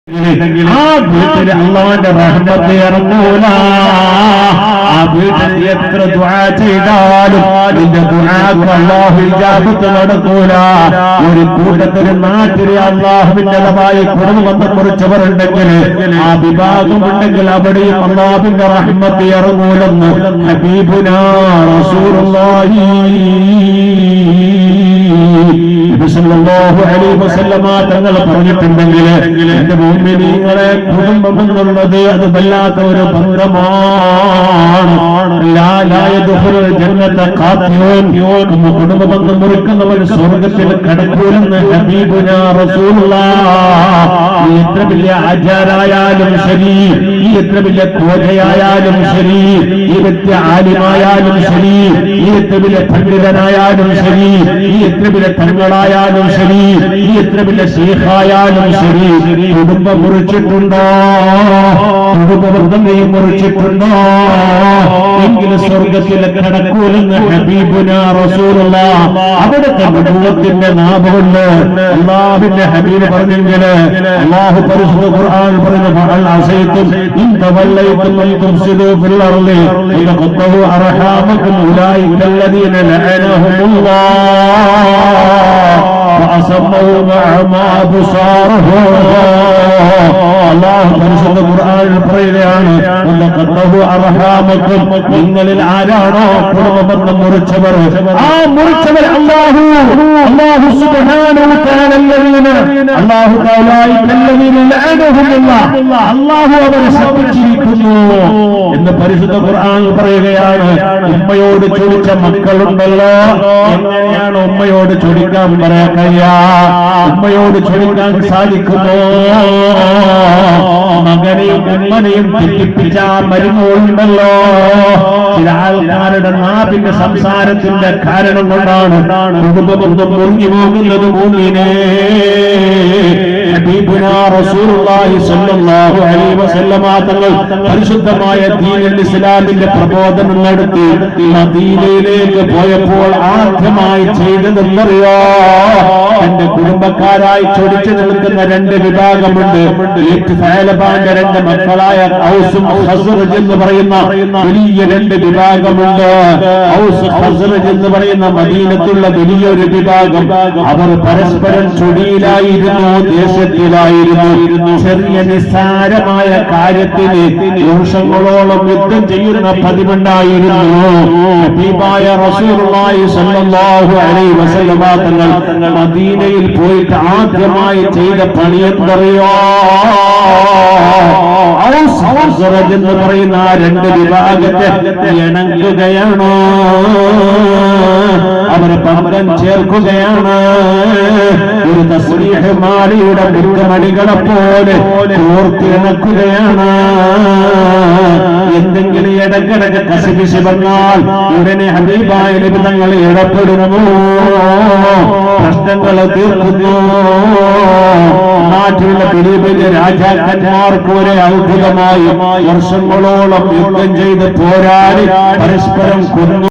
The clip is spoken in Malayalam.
ആ വീട്ടിൽ അള്ളാന്റെ റഹ്മത്ത് ഇറങ്ങൂല. ആ വീട്ടിൽ എത്ര ദുആ ചെയ്താലും നിന്റെ ദുആക്ക് അല്ലാഹു ഇജാബത്ത് നടക്കൂല. ഒരു കൂട്ടത്തിൽ നാട്ടിലെ അല്ലാഹുവിൻ്റെതായ കുടുംബത്തെ കുറിച്ചവരുണ്ടെങ്കിൽ, ആ വിഭാഗമുണ്ടെങ്കിൽ അവിടെയും അല്ലാഹുവിന്റെ റഹ്മത്ത് ഇറങ്ങൂലെന്ന് ഹബീബുനാ റസൂലുള്ളാഹി സല്ലല്ലാഹു അലൈഹി വസല്ലമ തങ്ങൾ പറഞ്ഞിട്ടുണ്ടെങ്കിൽ, എന്റെ മുഅ്മിനീങ്ങളെ കുടുംബം എന്നുള്ളത് അത് വല്ലാത്ത ഒരു ബന്ധമാണ്. ലാ യദ്ഖുലുൽ ജന്നത ഖാതിഊൻ, കുടുംബബന്ധം മുറിക്കുന്നവർ സ്വർഗ്ഗത്തിൽ കടക്കൂലെന്ന് ഹബീബുനാ റസൂലുള്ളാഹ്. എത്ര വലിയ ആചാരായാലും ശരി, ഈ എത്ര വലിയ കോഴയായാലും ശരി, ഈ വ്യക്തി ആലിമായാലും ശരി, ഈ എത്ര വലിയ പണ്ഡിതനായാലും ശരി, ഈ എത്ര വലിയ തങ്ങളായാലും ശരി, ഈ എത്ര വലിയ ശൈഖായാലും ശരി, കുടുംബം മുറിച്ചിട്ടുണ്ടോ, കുടുംബബന്ധം മുറിച്ചിട്ടുണ്ടോ എങ്കിൽ സ്വർഗ്ഗത്തിൽ കടക്കൂലെന്ന് ഹബീബുനാ റസൂലുള്ളാഹ്. അവിടുത്തെ നബുവത്തിന്റെ നാമമുണ്ട്. അല്ലാഹുവിന്റെ ഹബീബ് പറഞ്ഞെങ്കിൽ അല്ലാഹു പരിശുദ്ധ ഖുർആൻ പറഞ്ഞു, ഫഅൽ അസൈതും ഇൻ തവല്ലൈതും അൻ തുഫ്സിദൂ ഫിൽ അർളി വതഖത്തു അർഹാമകും ഉലൈക الذين لعنهم الله فأصمهم وأعمى أبصارهم. അല്ലാഹു പരിശുദ്ധ ഖുർആനിൽ പറയുകയാണ്, വതഖത്തു അർഹാമകും, നിങ്ങളിൽ ആരാണോ കുടുംബബന്ധം മുറിച്ചവർ, ആ മുറിച്ചവർ അല്ലാഹു സുബ്ഹാനഹു വ തആല അല്ലാഹു അല്ലാഹു അവരെ ശപിച്ചിരിക്കുന്നു എന്ന് പരിശുദ്ധ ഖുർആൻ പറയുകയാണ്. ഉമ്മയോട് ചോദിച്ച മക്കളുണ്ടല്ലോ, എങ്ങനെയാണ് ഉമ്മയോട് ചോദിക്കാൻ പറയാൻ കഴിയാ? ഉമ്മയോട് ചോദിക്കാൻ സാധിക്കുമോ? മകനെയും ഉമ്മനെയും തെറ്റിപ്പിച്ച മരുമോളുണ്ടല്ലോ. ചില ആൾക്കാരുടെ നാവിന്റെ സംസാരത്തിന്റെ കാരണം കൊണ്ടാണ് കുടുംബബന്ധം മുറിഞ്ഞു പോകുന്നത്. മുഅ്മിനേ, ഹബീബുനാ റസൂലുള്ളാഹി സ്വല്ലല്ലാഹു അലൈഹി വസല്ലമ തങ്ങൾ പരിശുദ്ധമായ ദീനുൽ ഇസ്ലാമിന്റെ പ്രബോധനം നടത്തി മദീനയിലേക്ക് പോയപ്പോൾ ആദ്യമായി ചെയ്തതെന്നറിയോ? തന്റെ കുടുംബക്കാരായി ചൊടിച്ചു നിൽക്കുന്ന രണ്ട് വിഭാഗമുണ്ട്. ഫഅലബാന്റെ രണ്ട് മക്കളായ ഔസും ഖസ്റജ് എന്ന് പറയുന്ന വലിയ രണ്ട് വിഭാഗമുണ്ട്. ഔസ് ഖസ്റജ് എന്ന് പറയുന്ന മദീനത്തുള്ള വലിയൊരു വിഭാഗം. അവർ പരസ്പരം ചൊടിയിലായിരുന്നു, ദേശത്തിലായിരുന്നു. ചെറിയ നിസ്സാരമായ കാര്യത്തിന് വർഷങ്ങളോളം യുദ്ധം ചെയ്യുന്ന പതിവുണ്ടായിരുന്നു. ഹബീബായ റസൂലുള്ളാഹി സ്വല്ലല്ലാഹു അലൈഹി വസല്ലമ തങ്ങൾ മദീനയിൽ പോയിട്ട് ആദ്യമായി ചെയ്ത പണി എന്തറിയോ? എന്ന് പറയുന്ന ആ രണ്ട് വിഭാഗത്തെ ഇണങ്ങുകയാണോ, അവരെ പങ്കൻ ചേർക്കുകയാണ്. ഒരു തസ്ബീഹ് മാലയുടെ മുഖമണികളെ പോലെ കോർത്തിണക്കുകയാണ്. എന്തെങ്കിലും ഇടക്കിടക്ക് കശപിശ വന്നാൽ ഉടനെ ഹബീബായ നബി തങ്ങൾ ഇടപെടുന്നു, പ്രശ്നങ്ങൾ തീർക്കുന്നു. നാട്ടിലുള്ള വലിയ വലിയ രാജാക്കന്മാർക്ക് വരെ അത്ഭുതമായി വർഷങ്ങളോളം യുദ്ധം ചെയ്ത് പോരാടി പരസ്പരം കൊന്നു.